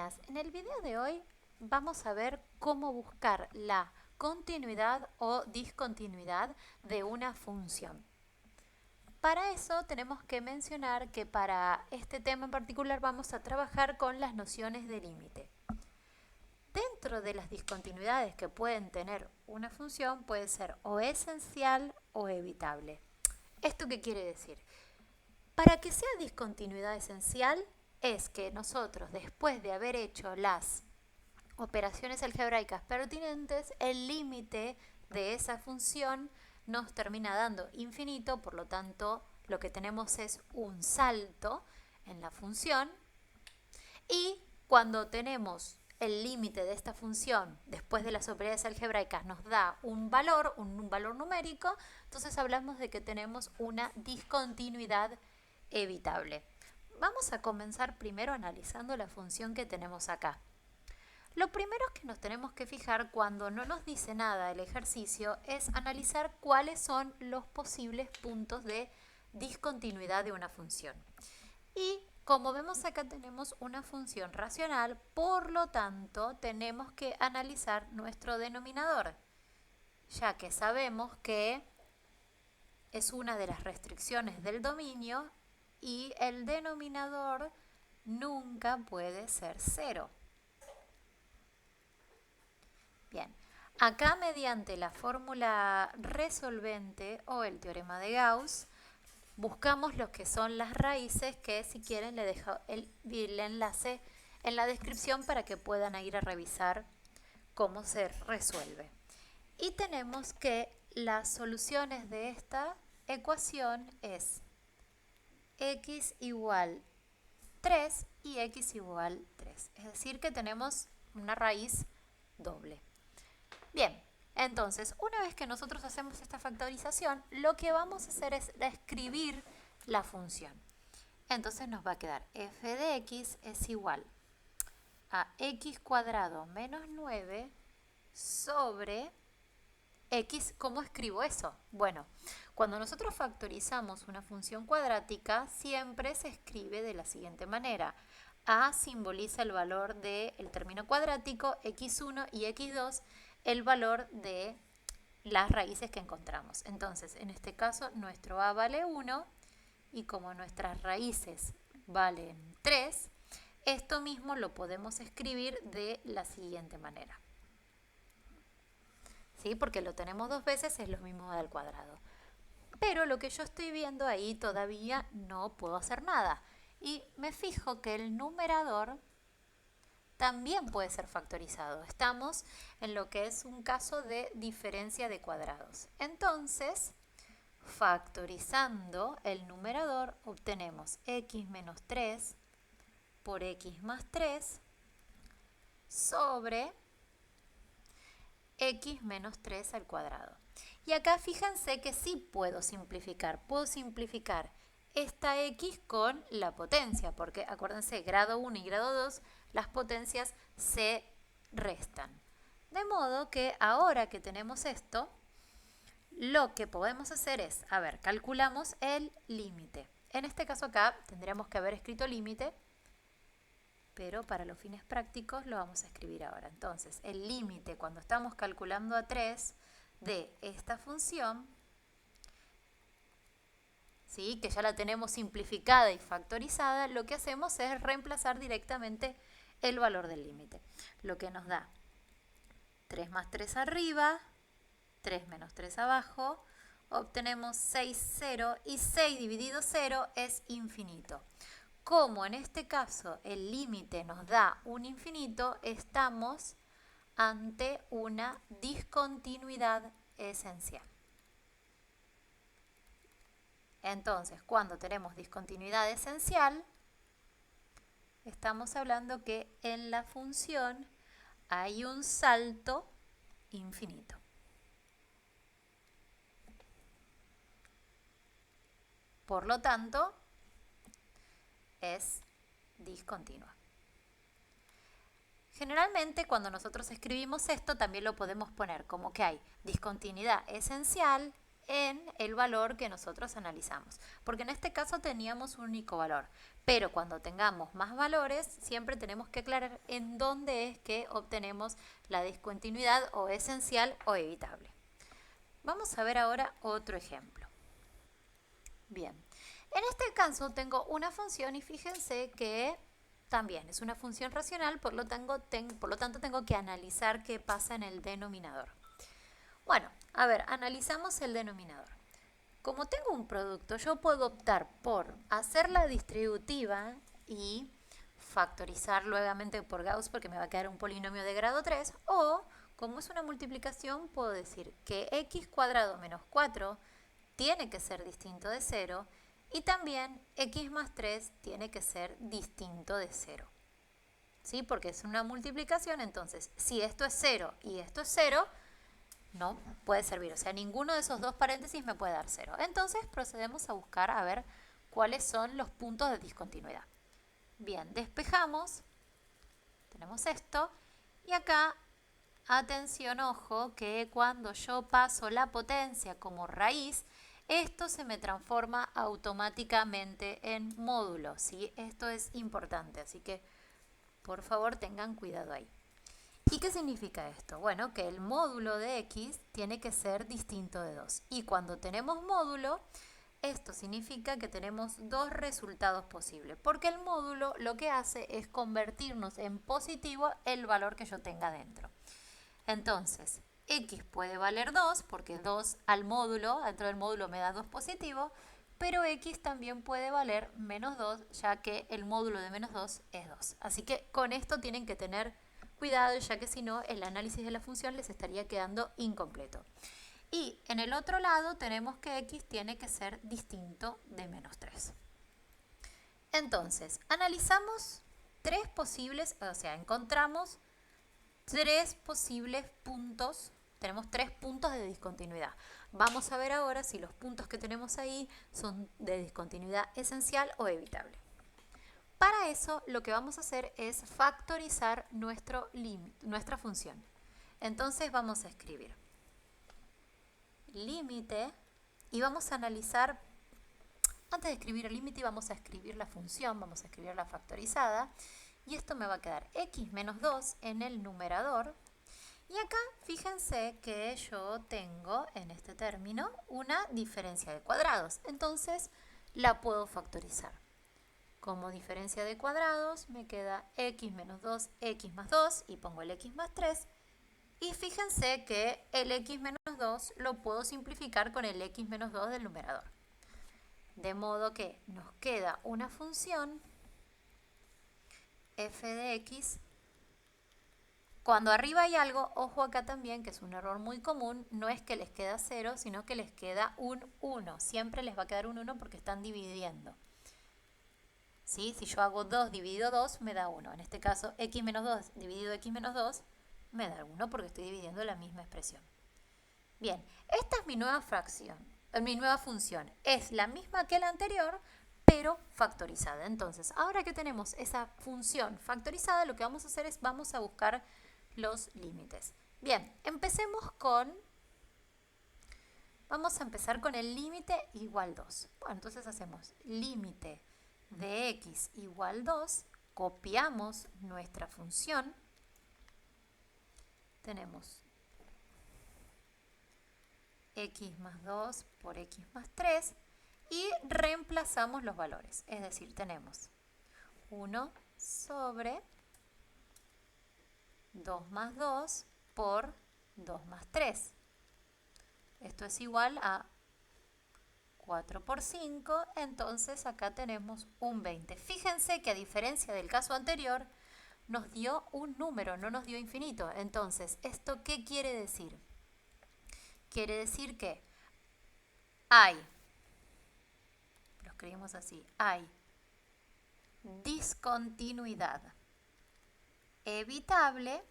buenas. En el video de hoy vamos a ver cómo buscar la continuidad o discontinuidad de una función. Para eso tenemos que mencionar que para este tema en particular vamos a trabajar con las nociones de límite. Dentro de las discontinuidades que pueden tener una función puede ser o esencial o evitable. ¿Esto qué quiere decir? Para que sea discontinuidad esencial es que nosotros, después de haber hecho las operaciones algebraicas pertinentes, el límite de esa función nos termina dando infinito, por lo tanto lo que tenemos es un salto en la función, y cuando tenemos el límite de esta función después de las operaciones algebraicas nos da un valor numérico, entonces hablamos de que tenemos una discontinuidad evitable. Vamos a comenzar primero analizando la función que tenemos acá. Lo primero que nos tenemos que fijar cuando no nos dice nada el ejercicio es analizar cuáles son los posibles puntos de discontinuidad de una función. Y como vemos acá tenemos una función racional, por lo tanto tenemos que analizar nuestro denominador, ya que sabemos que es una de las restricciones del dominio y el denominador nunca puede ser 0. Bien, acá mediante la fórmula resolvente o el teorema de Gauss, buscamos lo que son las raíces, que si quieren le dejo el enlace en la descripción para que puedan ir a revisar cómo se resuelve. Y tenemos que las soluciones de esta ecuación es x igual 3 y x igual 3. Es decir que tenemos una raíz doble. Bien, entonces una vez que nosotros hacemos esta factorización, lo que vamos a hacer es escribir la función. Entonces nos va a quedar f de x es igual a x cuadrado menos 9 sobre x. ¿Cómo escribo eso? Bueno, cuando nosotros factorizamos una función cuadrática, siempre se escribe de la siguiente manera. A simboliza el valor del término cuadrático, x1 y x2 el valor de las raíces que encontramos. Entonces, en este caso, nuestro a vale 1 y como nuestras raíces valen 3, esto mismo lo podemos escribir de la siguiente manera. ¿Sí? Porque lo tenemos dos veces, es lo mismo al cuadrado. Pero lo que yo estoy viendo ahí todavía no puedo hacer nada. Y me fijo que el numerador también puede ser factorizado. Estamos en lo que es un caso de diferencia de cuadrados. Entonces, factorizando el numerador, obtenemos x menos 3 por x más 3 sobre x menos 3 al cuadrado. Y acá fíjense que sí puedo simplificar. Puedo simplificar esta x con la potencia, porque acuérdense, grado 1 y grado 2, las potencias se restan. De modo que ahora que tenemos esto, lo que podemos hacer es, calculamos el límite. En este caso acá tendríamos que haber escrito límite, pero para los fines prácticos lo vamos a escribir ahora. Entonces, el límite cuando estamos calculando a 3 de esta función, ¿sí? Que ya la tenemos simplificada y factorizada, lo que hacemos es reemplazar directamente el valor del límite. Lo que nos da 3 más 3 arriba, 3 menos 3 abajo, obtenemos 6, 0 y 6 dividido 0 es infinito. Como en este caso el límite nos da un infinito, estamos ante una discontinuidad esencial. Entonces, cuando tenemos discontinuidad esencial, estamos hablando que en la función hay un salto infinito. Por lo tanto, es discontinua. Generalmente cuando nosotros escribimos esto también lo podemos poner como que hay discontinuidad esencial, en el valor que nosotros analizamos. Porque en este caso teníamos un único valor. Pero cuando tengamos más valores, siempre tenemos que aclarar en dónde es que obtenemos la discontinuidad o esencial o evitable. Vamos a ver ahora otro ejemplo. Bien, en este caso tengo una función y fíjense que también es una función racional, por lo tanto tengo que analizar qué pasa en el denominador. Bueno, a ver, analizamos el denominador. Como tengo un producto, yo puedo optar por hacerla distributiva y factorizar nuevamente por Gauss porque me va a quedar un polinomio de grado 3, o como es una multiplicación, puedo decir que x cuadrado menos 4 tiene que ser distinto de 0 y también x más 3 tiene que ser distinto de 0. ¿Sí? Porque es una multiplicación, entonces si esto es 0 y esto es 0, no puede servir. O sea, ninguno de esos dos paréntesis me puede dar 0. Entonces procedemos a buscar a ver cuáles son los puntos de discontinuidad. Bien, despejamos, tenemos esto, y acá, atención, ojo, que cuando yo paso la potencia como raíz, esto se me transforma automáticamente en módulo, ¿sí? Esto es importante, así que por favor tengan cuidado ahí. ¿Y qué significa esto? Bueno, que el módulo de x tiene que ser distinto de 2. Y cuando tenemos módulo, esto significa que tenemos dos resultados posibles, porque el módulo lo que hace es convertirnos en positivo el valor que yo tenga dentro. Entonces, x puede valer 2, porque 2 al módulo, dentro del módulo me da 2 positivo, pero x también puede valer menos 2, ya que el módulo de menos 2 es 2. Así que con esto tienen que tener cuidado, ya que si no, el análisis de la función les estaría quedando incompleto. Y en el otro lado tenemos que x tiene que ser distinto de menos 3. Entonces, analizamos tres posibles, o sea, encontramos tres posibles puntos, tenemos 3 puntos de discontinuidad. Vamos a ver ahora si los puntos que tenemos ahí son de discontinuidad esencial o evitable. Para eso lo que vamos a hacer es factorizar nuestra función. Entonces vamos a escribir límite y vamos a analizar, antes de escribir el límite vamos a escribir la función, vamos a escribir la factorizada, y esto me va a quedar x menos 2 en el numerador. Y acá fíjense que yo tengo en este término una diferencia de cuadrados, entonces la puedo factorizar. Como diferencia de cuadrados me queda x menos 2, x más 2 y pongo el x más 3. Y fíjense que el x menos 2 lo puedo simplificar con el x menos 2 del numerador. De modo que nos queda una función f de x. Cuando arriba hay algo, ojo acá también, que es un error muy común, no es que les queda 0, sino que les queda un 1. Siempre les va a quedar un 1 porque están dividiendo. ¿Sí? Si yo hago 2 dividido 2, me da 1. En este caso, x menos 2 dividido x menos 2 me da 1 porque estoy dividiendo la misma expresión. Bien, esta es mi nueva fracción, mi nueva función. Es la misma que la anterior, pero factorizada. Entonces, ahora que tenemos esa función factorizada, lo que vamos a hacer es vamos a buscar los límites. Bien, vamos a empezar con el límite igual 2. Bueno, entonces hacemos límite de x igual 2, copiamos nuestra función, tenemos x más 2 por x más 3 y reemplazamos los valores. Es decir, tenemos 1 sobre 2 más 2 por 2 más 3. Esto es igual a 4 por 5, entonces acá tenemos un 20. Fíjense que a diferencia del caso anterior, nos dio un número, no nos dio infinito. Entonces, ¿esto qué quiere decir? Quiere decir que lo escribimos así, hay discontinuidad evitable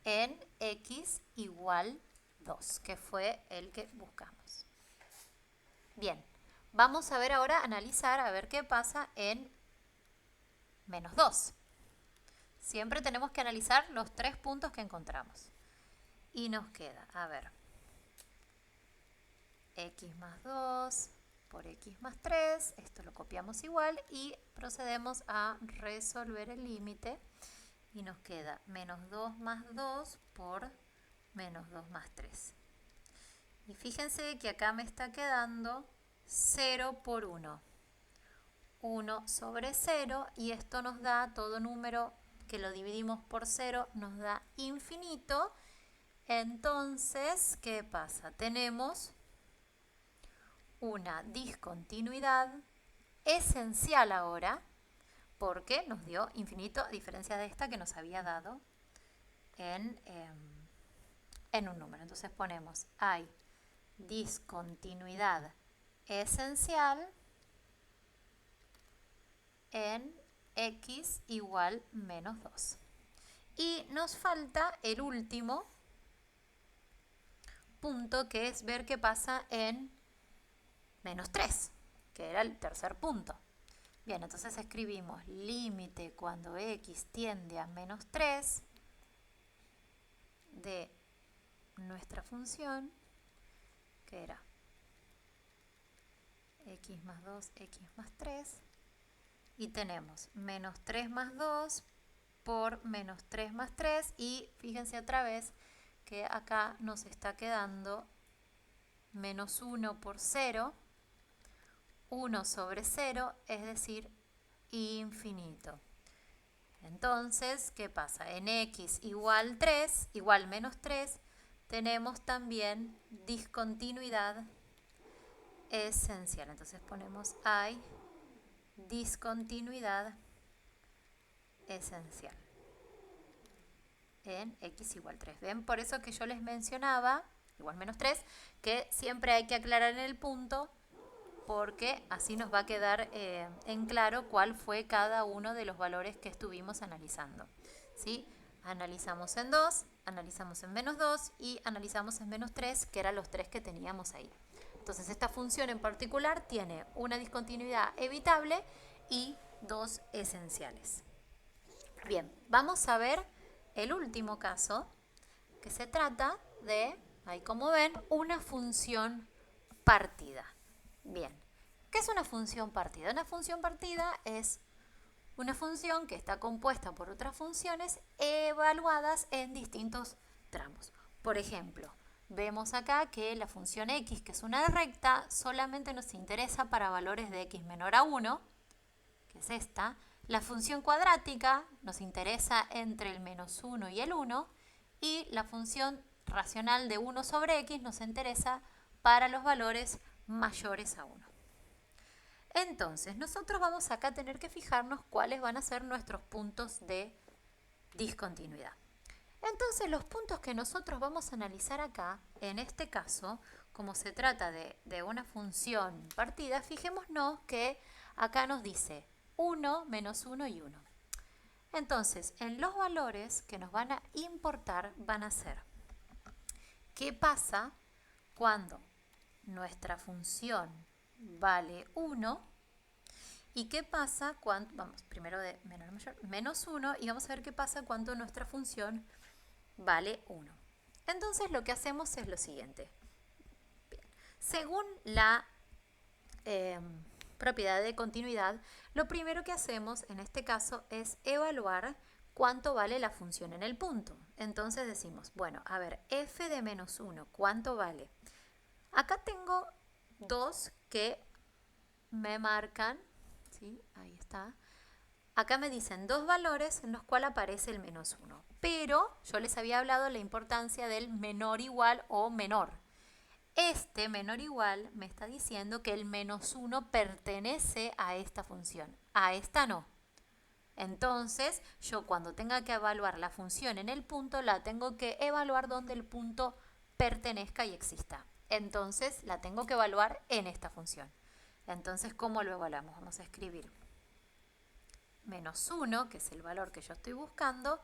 en x igual 2, que fue el que buscamos. Bien, vamos a ver ahora, analizar, a ver qué pasa en menos 2. Siempre tenemos que analizar los 3 puntos que encontramos. Y nos queda, a ver, x más 2 por x más 3, esto lo copiamos igual y procedemos a resolver el límite y nos queda menos 2 más 2 por menos 2 más 3. Y fíjense que acá me está quedando 0 por 1. 1 sobre 0 y esto nos da todo número que lo dividimos por 0, nos da infinito. Entonces, ¿qué pasa? Tenemos una discontinuidad esencial ahora porque nos dio infinito a diferencia de esta que nos había dado en un número. Entonces ponemos hay discontinuidad esencial en x igual menos 2. Y nos falta el último punto, que es ver qué pasa en menos 3, que era el tercer punto. Bien, entonces escribimos límite cuando x tiende a menos 3 de nuestra función, que era x más 2, x más 3, y tenemos menos 3 más 2 por menos 3 más 3, y fíjense otra vez que acá nos está quedando menos 1 por 0, 1 sobre 0, es decir, infinito. Entonces, ¿qué pasa? En x igual 3, igual menos 3, tenemos también discontinuidad esencial. Entonces ponemos hay discontinuidad esencial en x igual 3. ¿Ven? Por eso que yo les mencionaba, igual menos 3, que siempre hay que aclarar en el punto, porque así nos va a quedar en claro cuál fue cada uno de los valores que estuvimos analizando. ¿Sí? Analizamos en 2, analizamos en menos 2 y analizamos en menos 3, que eran los 3 que teníamos ahí. Entonces esta función en particular tiene una discontinuidad evitable y dos esenciales. Bien, vamos a ver el último caso, que se trata de, ahí como ven, una función partida. Bien, ¿qué es una función partida? Una función partida es una función que está compuesta por otras funciones evaluadas en distintos tramos. Por ejemplo, vemos acá que la función x, que es una recta, solamente nos interesa para valores de x menor a 1, que es esta. La función cuadrática nos interesa entre el menos 1 y el 1, y la función racional de 1 sobre x nos interesa para los valores mayores a 1. Entonces, nosotros vamos acá a tener que fijarnos cuáles van a ser nuestros puntos de discontinuidad. Entonces, los puntos que nosotros vamos a analizar acá, en este caso, como se trata de una función partida, fijémonos que acá nos dice 1, menos 1 y 1. Entonces, en los valores que nos van a importar van a ser ¿qué pasa cuando nuestra función vale 1? ¿Y qué pasa cuando, vamos, primero de menor a mayor, menos 1, y vamos a ver qué pasa cuando nuestra función vale 1. Entonces lo que hacemos es lo siguiente. Bien. Según la propiedad de continuidad, lo primero que hacemos en este caso es evaluar cuánto vale la función en el punto. Entonces decimos, bueno, a ver, f de menos 1, ¿cuánto vale? Acá tengo dos que me marcan, ¿sí? Ahí está. Acá me dicen dos valores en los cuales aparece el menos 1. Pero yo les había hablado de la importancia del menor igual o menor. Este menor igual me está diciendo que el menos 1 pertenece a esta función. A esta no. Entonces, yo cuando tenga que evaluar la función en el punto, la tengo que evaluar donde el punto pertenezca y exista. Entonces, la tengo que evaluar en esta función. Entonces, ¿cómo lo evaluamos? Vamos a escribir menos 1, que es el valor que yo estoy buscando,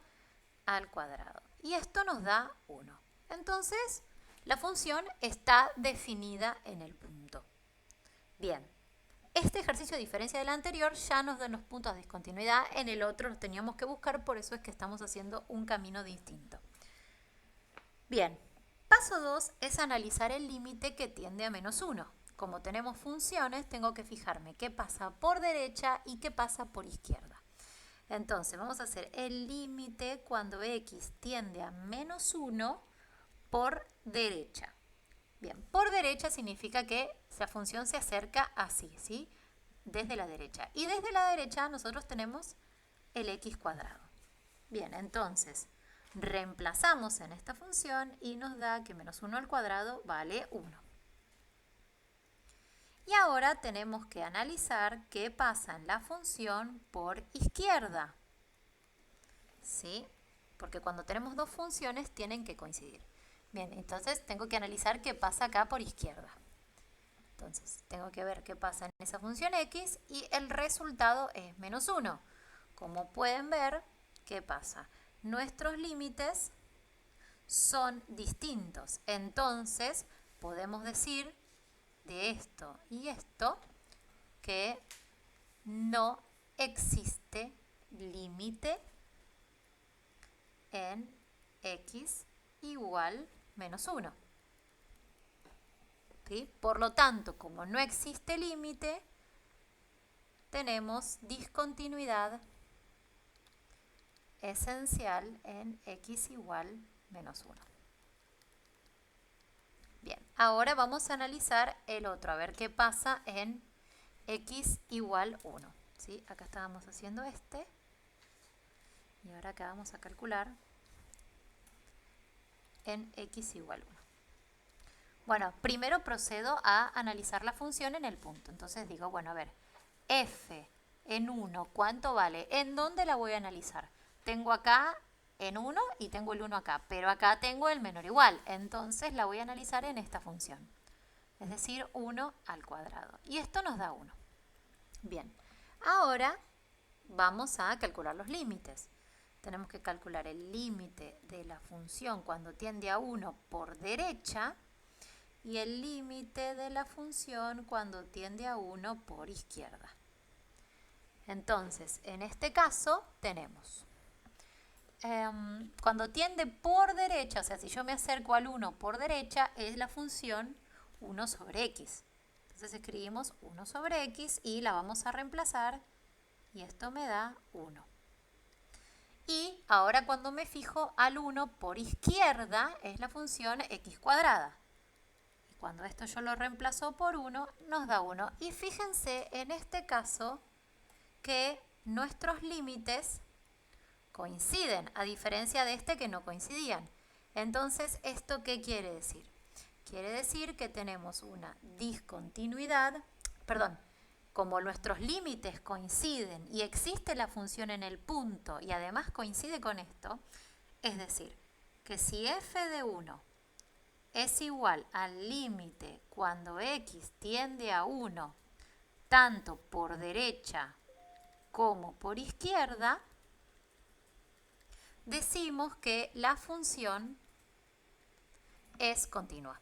al cuadrado. Y esto nos da 1. Entonces, la función está definida en el punto. Bien, este ejercicio, a diferencia del anterior, ya nos da los puntos de discontinuidad. En el otro los teníamos que buscar, por eso es que estamos haciendo un camino distinto. Bien, Paso 2 es analizar el límite que tiende a -1. Como tenemos funciones, tengo que fijarme qué pasa por derecha y qué pasa por izquierda. Entonces, vamos a hacer el límite cuando x tiende a -1 por derecha. Bien, por derecha significa que la función se acerca así, ¿sí? Desde la derecha. Y desde la derecha nosotros tenemos el x cuadrado. Bien, entonces reemplazamos en esta función y nos da que -1 al cuadrado vale 1. Y ahora tenemos que analizar qué pasa en la función por izquierda. ¿Sí? Porque cuando tenemos dos funciones tienen que coincidir. Bien, entonces tengo que analizar qué pasa acá por izquierda. Entonces tengo que ver qué pasa en esa función x y el resultado es -1. Como pueden ver, ¿qué pasa? Nuestros límites son distintos. Entonces podemos decir de esto y esto que no existe límite en x igual -1. ¿Sí? Por lo tanto, como no existe límite, tenemos discontinuidad esencial en x igual -1. Bien, ahora vamos a analizar el otro, a ver qué pasa en x igual 1. ¿Sí? Acá estábamos haciendo este. Y ahora acá vamos a calcular en x igual 1. Bueno, primero procedo a analizar la función en el punto. Entonces digo, bueno, a ver, f en 1, ¿cuánto vale? ¿En dónde la voy a analizar? Tengo acá en 1 y tengo el 1 acá, pero acá tengo el menor igual. Entonces la voy a analizar en esta función. Es decir, 1 al cuadrado. Y esto nos da 1. Bien, ahora vamos a calcular los límites. Tenemos que calcular el límite de la función cuando tiende a 1 por derecha y el límite de la función cuando tiende a 1 por izquierda. Entonces, en este caso tenemos, cuando tiende por derecha, o sea, si yo me acerco al 1 por derecha, es la función 1 sobre x. Entonces escribimos 1 sobre x y la vamos a reemplazar y esto me da 1. Y ahora cuando me fijo al 1 por izquierda es la función x cuadrada. Y cuando esto yo lo reemplazo por 1 nos da 1. Y fíjense en este caso que nuestros límites coinciden, a diferencia de este que no coincidían. Entonces, ¿esto qué quiere decir? Quiere decir que tenemos una discontinuidad, perdón, como nuestros límites coinciden y existe la función en el punto y además coincide con esto, es decir, que si f de 1 es igual al límite cuando x tiende a 1, tanto por derecha como por izquierda, decimos que la función es continua.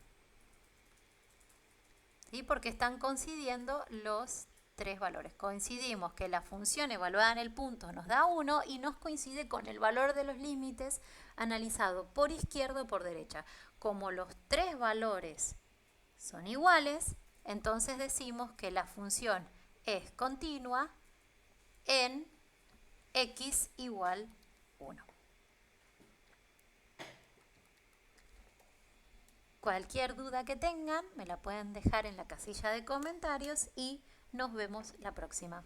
¿Sí? Porque están coincidiendo los tres valores. Coincidimos que la función evaluada en el punto nos da 1 y nos coincide con el valor de los límites analizado por izquierda o por derecha. Como los tres valores son iguales, entonces decimos que la función es continua en x igual 1. Cualquier duda que tengan me la pueden dejar en la casilla de comentarios y nos vemos la próxima.